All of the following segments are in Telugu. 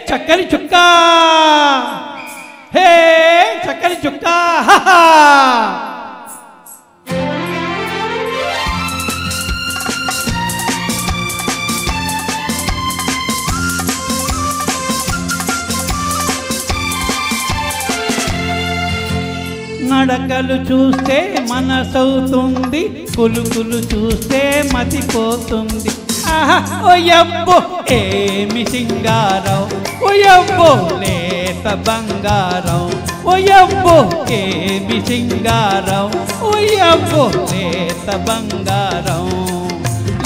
చక్కని చుక్క హే చక్కని చుక్క నడకలు చూస్తే మనసవుతుంది కులుకులు చూస్తే మతిపోతుంది ఓయబ్బో ఏమి సింగారం ఓయబ్బో లేత బంగారం ఓయబ్బో ఏమి సింగారం ఓయబ్బో లేత బంగారం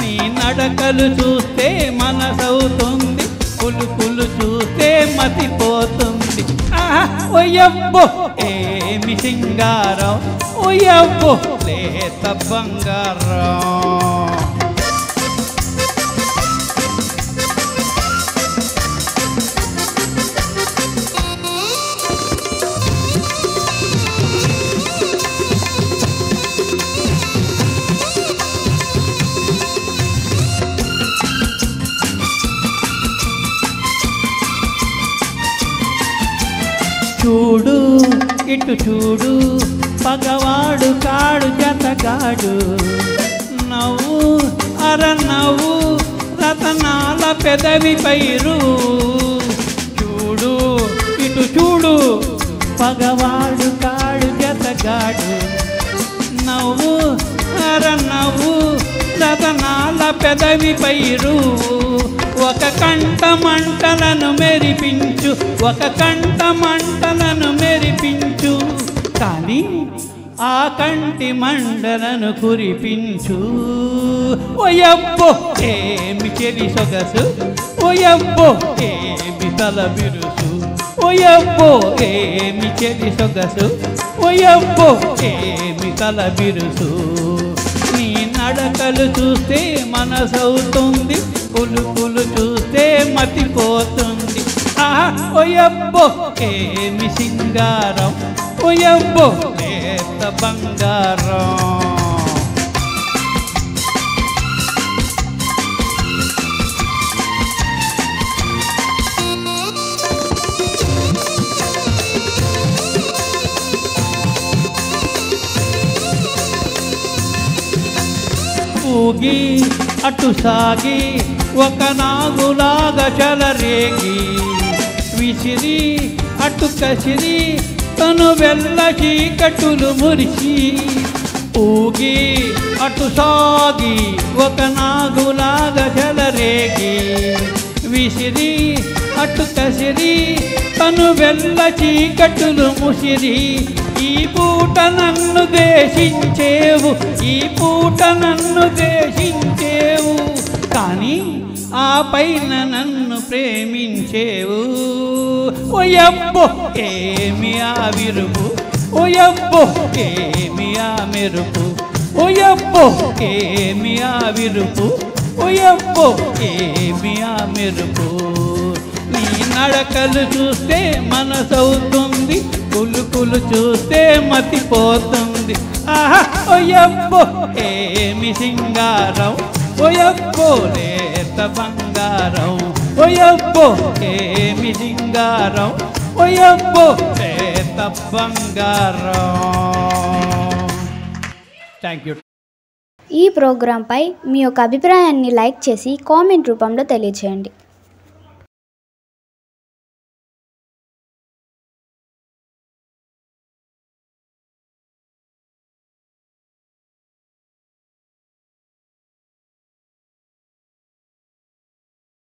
నీ నడకలు చూస్తే మనసవుతుంది కులుకులు చూస్తే మతిపోతుంది ఓయబ్బో ఏమి సింగారం ఓయబ్బో లేత బంగారం చూడు ఇటు చూడు పగవాడు కాడు జతగాడు నవ్వు అర నవ్వు రతనాల పెదవి పైరు చూడు ఇటు చూడు పగవాడు కాడు జతగాడు నవ్వు అర నవ్వు రతనాల పెదవి పైరు ఒక కంట మంటలను మెరిపించు ఒక కంట మంటలను మెరిపించు కానీ ఆ కంటి మండలను కురిపించు ఓయబ్బో ఏమి చెలి సొగసు ఓయబ్బో ఏమి తల బిరుసు ఓయబ్బో ఏమి చెలి సొగసు ఓయబ్బో ఏమి తల బిరుసు నీ నడకలు చూస్తే మనసవుతుంది పులుపులు చూస్తే మతిపోతుంది ఓయబ్బో ఏమి సింగారం ఓయబ్బో లేత బంగారం ఊగి అటు సాగి ఒక నాగులాగా చలరేగి విసిరి అటు కసిరి తను వెళ్ళ చీకటులు మురిచి ఊగి అటు సాగి ఒక నాగులాగా చలరేగి విసిరి అటు కసిరి తను వెళ్ళ చీకటులు ముసిరి ఈ పూట నన్ను దేశించేవు ఈ పూట నన్ను దేశించేవు కానీ ఆ పైన నన్ను ప్రేమించేవు ఓయబ్బో ఏమి ఆ విరుపు ఓయబ్బో ఏమి ఆ మెరుపు ఓయబ్బో ఏమి ఆ విరుపు ఓయబ్బో ఏమి ఆ మెరుపు నీ నడకలు చూస్తే మనసవుతుంది కులుకులు చూస్తే మతిపోతుంది ఓయబ్బో ఏమి సింగారం ఓయబ్బో లేత బంగారం ఓయబ్బో ఏమి సింగారం ఓయబ్బో లేత బంగారం థ్యాంక్ యూ. ఈ ప్రోగ్రాంపై మీ యొక్క అభిప్రాయాన్ని లైక్ చేసి కామెంట్ రూపంలో తెలియజేయండి.